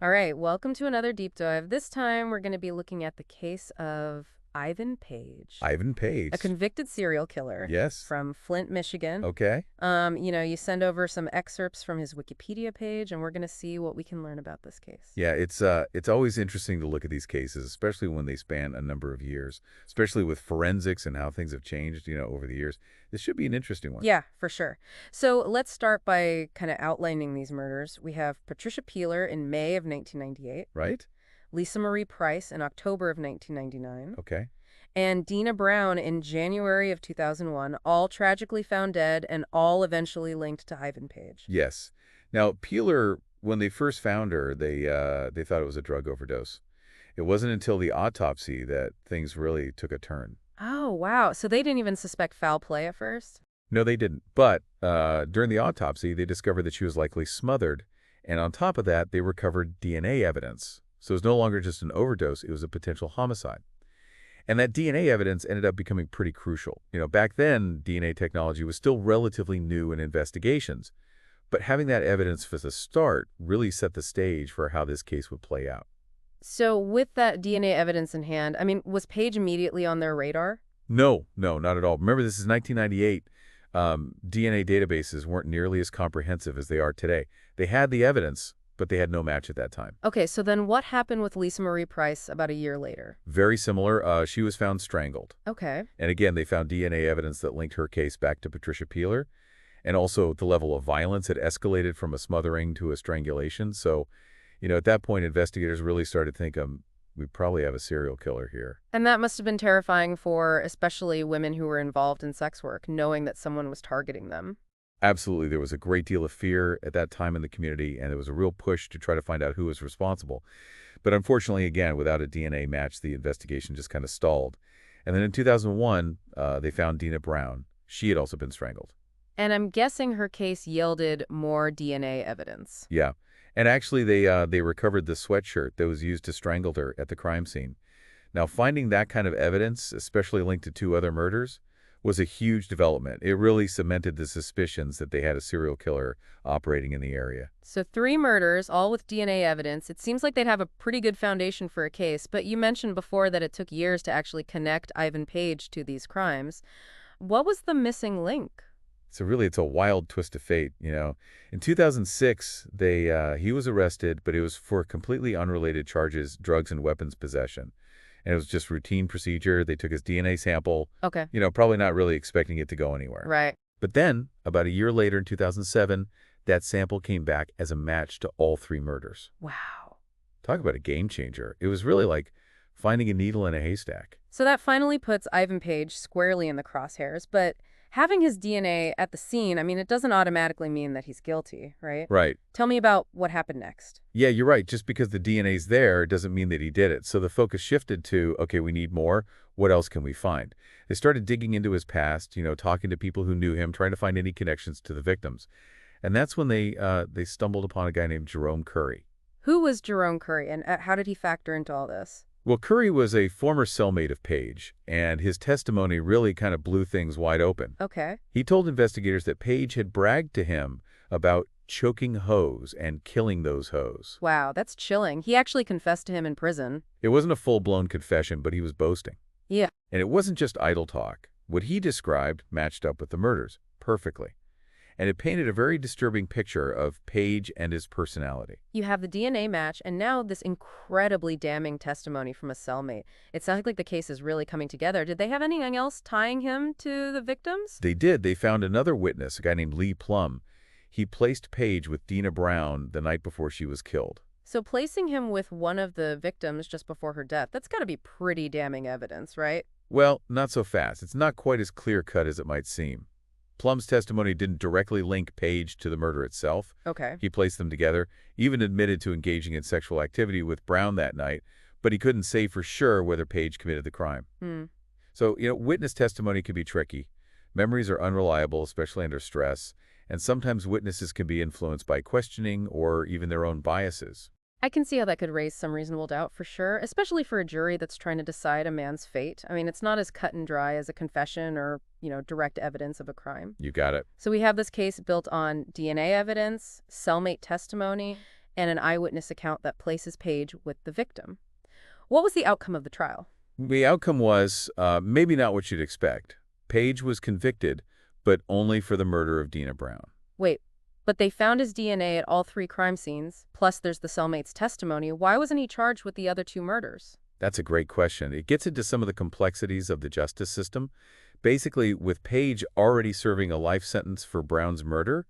All right, welcome to another deep dive. This time we're going to be looking at the case of Ivan Page, Ivan a Page. convicted serial killer Yes. from Flint, Michigan. Okay. You send over some excerpts from his Wikipedia page, and we're going to see what we can learn about this case. Yeah, it's always interesting to look at these cases, especially when they span a number of years, especially with forensics and how things have changed, over the years. This should be an interesting one, Yeah, for sure. So let's start by kind of outlining these murders. We have Patricia Peeler in May of 1998, right? Lisa Marie Price in October of 1999, Okay. and Dina Brown in January of 2001, all tragically found dead and all eventually linked to Ivan Page. Yes. Now, Peeler, when they first found her, they thought it was a drug overdose. It wasn't until the autopsy that things really took a turn. Oh, wow. So they didn't even suspect foul play at first? No, they didn't. But during the autopsy, they discovered that she was likely smothered, and on top of that, they recovered DNA evidence. So it was no longer just an overdose, it was a potential homicide. And that DNA evidence ended up becoming pretty crucial. Back then, DNA technology was still relatively new in investigations, but having that evidence as a start really set the stage for how this case would play out. So with that DNA evidence in hand, was Page immediately on their radar? No, no, not at all. Remember, this is 1998. DNA databases weren't nearly as comprehensive as they are today. They had the evidence, but they had no match at that time. Okay, so then what happened with Lisa Marie Price about a year later? Very similar. She was found strangled. Okay. And again, they found DNA evidence that linked her case back to Patricia Peeler. And also the level of violence had escalated from a smothering to a strangulation. So, at that point, investigators really started thinking, we probably have a serial killer here. And that must have been terrifying for especially women who were involved in sex work, knowing that someone was targeting them. Absolutely. There was a great deal of fear at that time in the community, and there was a real push to try to find out who was responsible. But unfortunately, again, without a DNA match, the investigation just kind of stalled. And then in 2001, they found Dina Brown. She had also been strangled. And I'm guessing her case yielded more DNA evidence. Yeah. And actually, they recovered the sweatshirt that was used to strangle her at the crime scene. Now, finding that kind of evidence, especially linked to two other murders, was a huge development. It really cemented the suspicions that they had a serial killer operating in the area. So 3 murders, all with DNA evidence. It seems like they'd have a pretty good foundation for a case, but you mentioned before that it took years to actually connect Ivan Page to these crimes. What was the missing link? So really, it's a wild twist of fate. In 2006, he was arrested, but it was for completely unrelated charges, drugs and weapons possession. And it was just routine procedure. They took his DNA sample, Okay. probably not really expecting it to go anywhere. Right. But then, about a year later in 2007, that sample came back as a match to all 3 murders. Wow. Talk about a game changer. It was really like finding a needle in a haystack. So that finally puts Ivan Page squarely in the crosshairs, but having his DNA at the scene, it doesn't automatically mean that he's guilty, right? Right. Tell me about what happened next. Yeah, you're right. Just because the DNA's there doesn't mean that he did it. So the focus shifted to, okay, we need more. What else can we find? They started digging into his past, talking to people who knew him, trying to find any connections to the victims. And that's when they stumbled upon a guy named Jerome Curry. Who was Jerome Curry, and how did he factor into all this? Well, Curry was a former cellmate of Page, and his testimony really kind of blew things wide open. Okay. He told investigators that Page had bragged to him about choking hoes and killing those hoes. Wow, that's chilling. He actually confessed to him in prison. It wasn't a full-blown confession, but he was boasting. Yeah. And it wasn't just idle talk. What he described matched up with the murders perfectly. And it painted a very disturbing picture of Page and his personality. You have the DNA match, and now this incredibly damning testimony from a cellmate. It sounds like the case is really coming together. Did they have anything else tying him to the victims? They did. They found another witness, a guy named Lee Plum. He placed Page with Dina Brown the night before she was killed. So placing him with one of the victims just before her death, that's got to be pretty damning evidence, right? Well, not so fast. It's not quite as clear-cut as it might seem. Plum's testimony didn't directly link Page to the murder itself. Okay. He placed them together, even admitted to engaging in sexual activity with Brown that night, but he couldn't say for sure whether Page committed the crime. So, witness testimony can be tricky. Memories are unreliable, especially under stress, and sometimes witnesses can be influenced by questioning or even their own biases. I can see how that could raise some reasonable doubt for sure, especially for a jury that's trying to decide a man's fate. It's not as cut and dry as a confession or, direct evidence of a crime. You got it. So we have this case built on DNA evidence, cellmate testimony, and an eyewitness account that places Page with the victim. What was the outcome of the trial? The outcome was maybe not what you'd expect. Page was convicted, but only for the murder of Dina Brown. Wait, but they found his DNA at all three crime scenes, plus there's the cellmate's testimony. Why wasn't he charged with the other two murders? That's a great question. It gets into some of the complexities of the justice system. Basically, with Page already serving a life sentence for Brown's murder,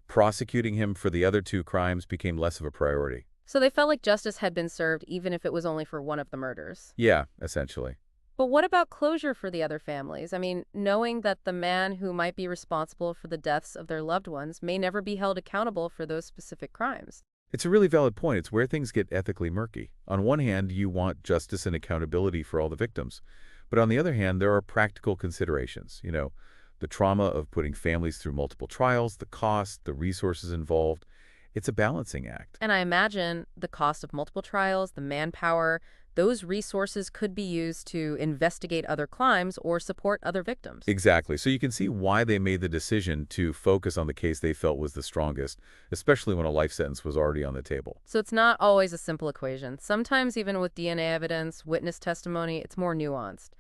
prosecuting him for the other two crimes became less of a priority. So they felt like justice had been served even if it was only for one of the murders. Yeah, essentially. But what about closure for the other families? I mean, knowing that the man who might be responsible for the deaths of their loved ones may never be held accountable for those specific crimes. It's a really valid point. It's where things get ethically murky. On one hand, you want justice and accountability for all the victims. But on the other hand, there are practical considerations. The trauma of putting families through multiple trials, the cost, the resources involved. It's a balancing act. And I imagine the cost of multiple trials, the manpower, those resources could be used to investigate other crimes or support other victims. Exactly. So you can see why they made the decision to focus on the case they felt was the strongest, especially when a life sentence was already on the table. So it's not always a simple equation. Sometimes even with DNA evidence, witness testimony, it's more nuanced.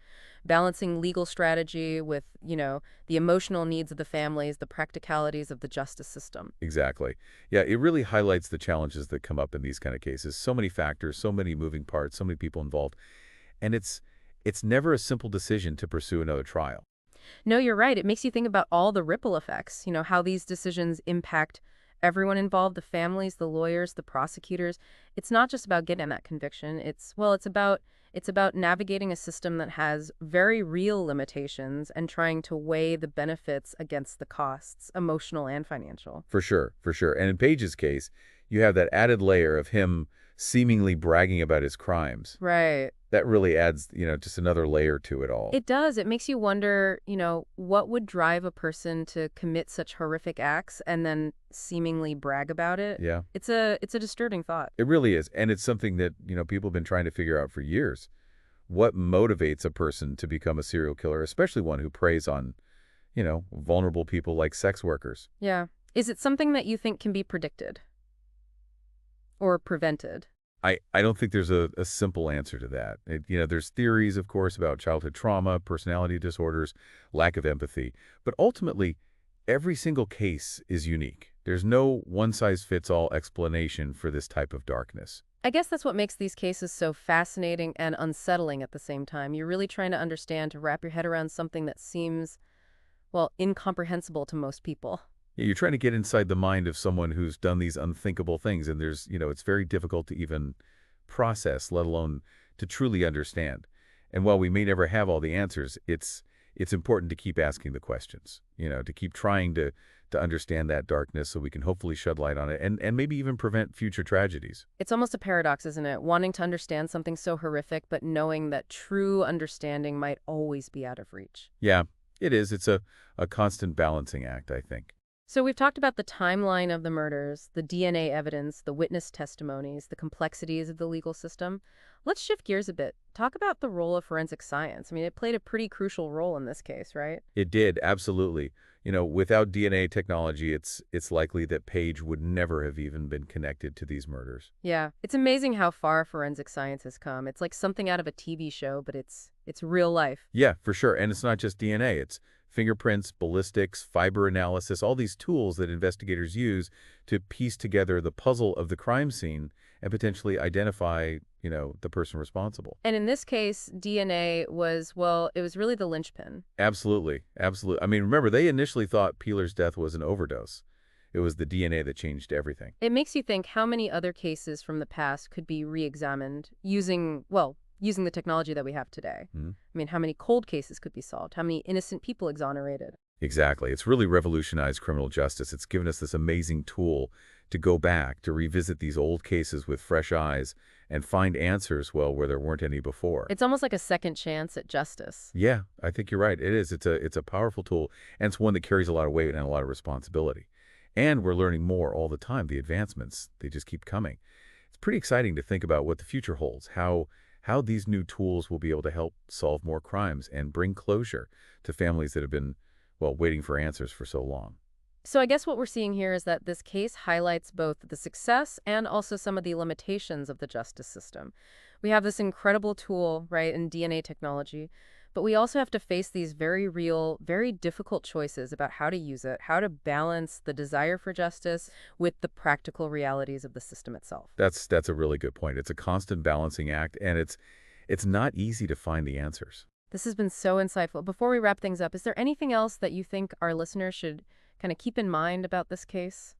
Balancing legal strategy with, the emotional needs of the families, the practicalities of the justice system. Exactly. Yeah, it really highlights the challenges that come up in these kind of cases. So many factors, so many moving parts, so many people involved. And it's never a simple decision to pursue another trial. No, you're right. It makes you think about all the ripple effects, how these decisions impact everyone involved, the families, the lawyers, the prosecutors. It's not just about getting that conviction. It's about navigating a system that has very real limitations and trying to weigh the benefits against the costs, emotional and financial. For sure, for sure. And in Page's case, you have that added layer of him seemingly bragging about his crimes. Right. That really adds, just another layer to it all. It does. It makes you wonder, what would drive a person to commit such horrific acts and then seemingly brag about it? Yeah. It's a disturbing thought. It really is. And it's something that, people have been trying to figure out for years. What motivates a person to become a serial killer, especially one who preys on, vulnerable people like sex workers? Yeah. Is it something that you think can be predicted or prevented? I don't think there's a simple answer to that. There's theories, of course, about childhood trauma, personality disorders, lack of empathy. But ultimately, every single case is unique. There's no one-size-fits-all explanation for this type of darkness. I guess that's what makes these cases so fascinating and unsettling at the same time. You're really trying to understand, to wrap your head around something that seems, incomprehensible to most people. Yeah, you're trying to get inside the mind of someone who's done these unthinkable things, and it's very difficult to even process, let alone to truly understand. And while we may never have all the answers, it's important to keep asking the questions, to keep trying to understand that darkness so we can hopefully shed light on it and maybe even prevent future tragedies. It's almost a paradox, isn't it? Wanting to understand something so horrific, but knowing that true understanding might always be out of reach. Yeah, it is. It's a constant balancing act, I think. So we've talked about the timeline of the murders, the DNA evidence, the witness testimonies, the complexities of the legal system. Let's shift gears a bit. Talk about the role of forensic science. I mean, it played a pretty crucial role in this case, right? It did, absolutely. Without DNA technology, it's likely that Page would never have even been connected to these murders. Yeah, it's amazing how far forensic science has come. It's like something out of a TV show, but it's real life. Yeah, for sure. And it's not just DNA. It's fingerprints, ballistics, fiber analysis, all these tools that investigators use to piece together the puzzle of the crime scene and potentially identify, the person responsible. And in this case, DNA was, it was really the linchpin. Absolutely. Absolutely. I mean, remember, they initially thought Peeler's death was an overdose. It was the DNA that changed everything. It makes you think how many other cases from the past could be re-examined using the technology that we have today. Mm-hmm. I mean, how many cold cases could be solved? How many innocent people exonerated? Exactly. It's really revolutionized criminal justice. It's given us this amazing tool to go back, to revisit these old cases with fresh eyes and find answers, where there weren't any before. It's almost like a second chance at justice. Yeah, I think you're right. It is. It's a powerful tool, and it's one that carries a lot of weight and a lot of responsibility. And we're learning more all the time. The advancements, they just keep coming. It's pretty exciting to think about what the future holds, how these new tools will be able to help solve more crimes and bring closure to families that have been, waiting for answers for so long. So I guess what we're seeing here is that this case highlights both the success and also some of the limitations of the justice system. We have this incredible tool, right, in DNA technology, but we also have to face these very real, very difficult choices about how to use it, how to balance the desire for justice with the practical realities of the system itself. That's a really good point. It's a constant balancing act, and it's not easy to find the answers. This has been so insightful. Before we wrap things up, is there anything else that you think our listeners should kind of keep in mind about this case?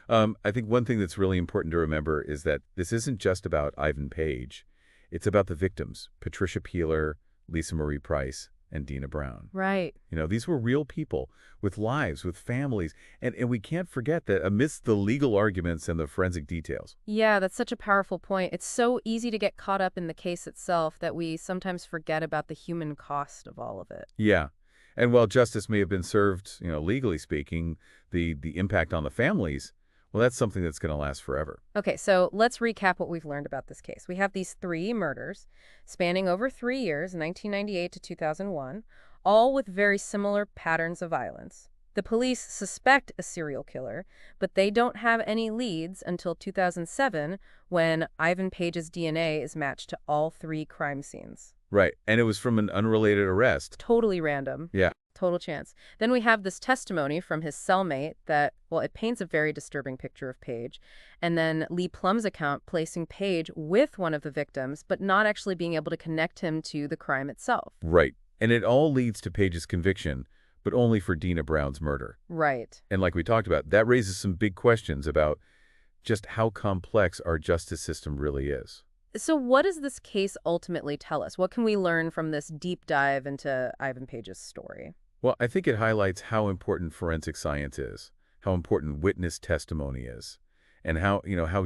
I think one thing that's really important to remember is that this isn't just about Ivan Page. It's about the victims, Patricia Peeler, Lisa Marie Price, and Dina Brown. Right. These were real people with lives, with families, and we can't forget that amidst the legal arguments and the forensic details. Yeah, that's such a powerful point. It's so easy to get caught up in the case itself that we sometimes forget about the human cost of all of it. Yeah. And while justice may have been served, legally speaking, the impact on the families, well, that's something that's going to last forever. Okay, so let's recap what we've learned about this case. We have these three murders spanning over 3 years, 1998 to 2001, all with very similar patterns of violence. The police suspect a serial killer, but they don't have any leads until 2007 when Ivan Page's DNA is matched to all three crime scenes. Right. And it was from an unrelated arrest. Totally random. Yeah. Total chance. Then we have this testimony from his cellmate that, well, it paints a very disturbing picture of Page. And then Lee Plum's account placing Page with one of the victims, but not actually being able to connect him to the crime itself. Right. And it all leads to Page's conviction, but only for Dina Brown's murder. Right. And like we talked about, that raises some big questions about just how complex our justice system really is. So what does this case ultimately tell us? What can we learn from this deep dive into Ivan Page's story? Well, I think it highlights how important forensic science is, how important witness testimony is, and how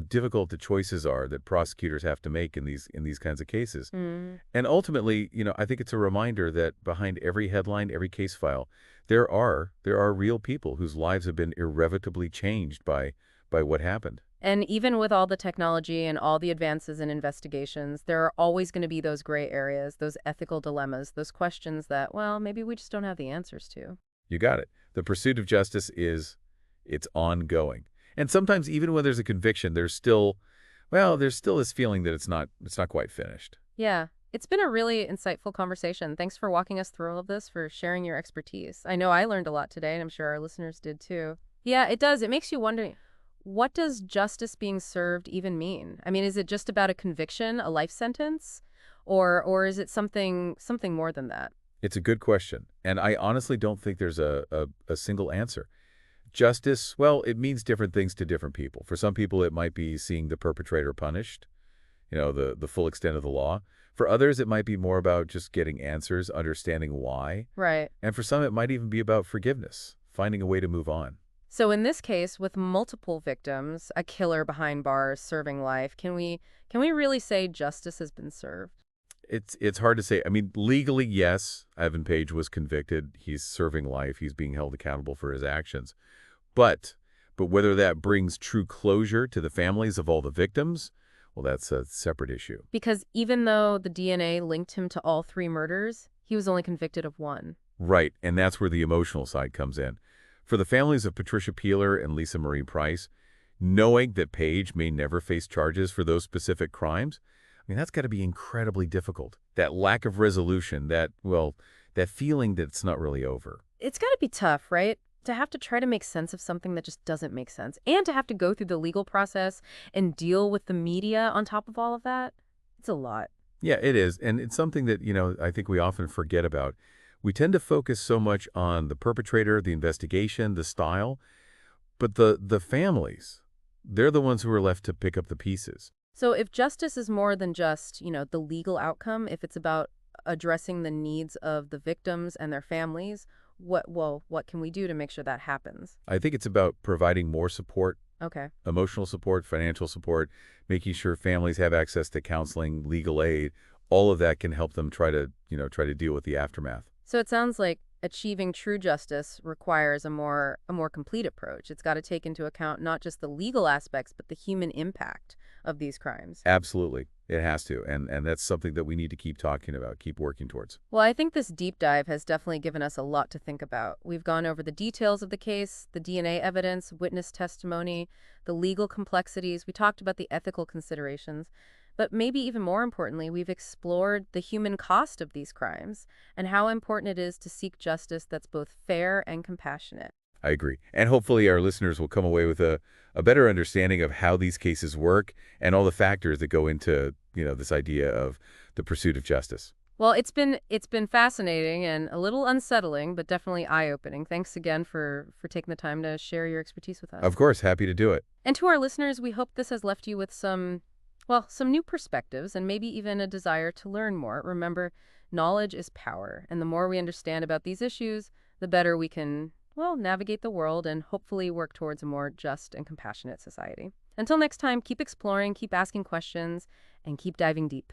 difficult the choices are that prosecutors have to make in these kinds of cases. Mm. And ultimately, I think it's a reminder that behind every headline, every case file, there are real people whose lives have been irrevocably changed by what happened. And even with all the technology and all the advances in investigations, there are always going to be those gray areas, those ethical dilemmas, those questions that, well, maybe we just don't have the answers to. You got it. The pursuit of justice it's ongoing. And sometimes even when there's a conviction, there's still this feeling that it's not quite finished. Yeah. It's been a really insightful conversation. Thanks for walking us through all of this, for sharing your expertise. I know I learned a lot today, and I'm sure our listeners did too. Yeah, it does. It makes you wonder, what does justice being served even mean? I mean, is it just about a conviction, a life sentence, or is it something more than that? It's a good question, and I honestly don't think there's a single answer. Justice, well, it means different things to different people. For some people, it might be seeing the perpetrator punished, the full extent of the law. For others, it might be more about just getting answers, understanding why. Right. And for some, it might even be about forgiveness, finding a way to move on. So in this case, with multiple victims, a killer behind bars serving life, can we really say justice has been served? It's hard to say. I mean, legally, yes, Ivan Page was convicted. He's serving life. He's being held accountable for his actions. But whether that brings true closure to the families of all the victims, well, that's a separate issue. Because even though the DNA linked him to all three murders, he was only convicted of one. Right, and that's where the emotional side comes in. For the families of Patricia Peeler and Lisa Marie Price, knowing that Page may never face charges for those specific crimes, I mean, that's got to be incredibly difficult. That lack of resolution, that feeling that it's not really over. It's got to be tough, right? To have to try to make sense of something that just doesn't make sense, and to have to go through the legal process and deal with the media on top of all of that. It's a lot. Yeah, it is, and it's something that, I think we often forget about. We tend to focus so much on the perpetrator, the investigation, the style, but the families, they're the ones who are left to pick up the pieces. So if justice is more than just, the legal outcome, if it's about addressing the needs of the victims and their families, what can we do to make sure that happens? I think it's about providing more support. Okay. Emotional support, financial support, making sure families have access to counseling, legal aid. All of that can help them try to deal with the aftermath. So it sounds like achieving true justice requires a more complete approach. It's got to take into account not just the legal aspects, but the human impact of these crimes. Absolutely. It has to, and that's something that we need to keep talking about, keep working towards. Well, I think this deep dive has definitely given us a lot to think about. We've gone over the details of the case, the DNA evidence, witness testimony, the legal complexities. We talked about the ethical considerations. But maybe even more importantly, we've explored the human cost of these crimes and how important it is to seek justice that's both fair and compassionate. I agree. And hopefully our listeners will come away with a better understanding of how these cases work and all the factors that go into, this idea of the pursuit of justice. Well, it's been fascinating and a little unsettling, but definitely eye-opening. Thanks again for taking the time to share your expertise with us. Of course, happy to do it. And to our listeners, we hope this has left you with some new perspectives and maybe even a desire to learn more. Remember, knowledge is power, and the more we understand about these issues, the better we can, navigate the world and hopefully work towards a more just and compassionate society. Until next time, keep exploring, keep asking questions, and keep diving deep.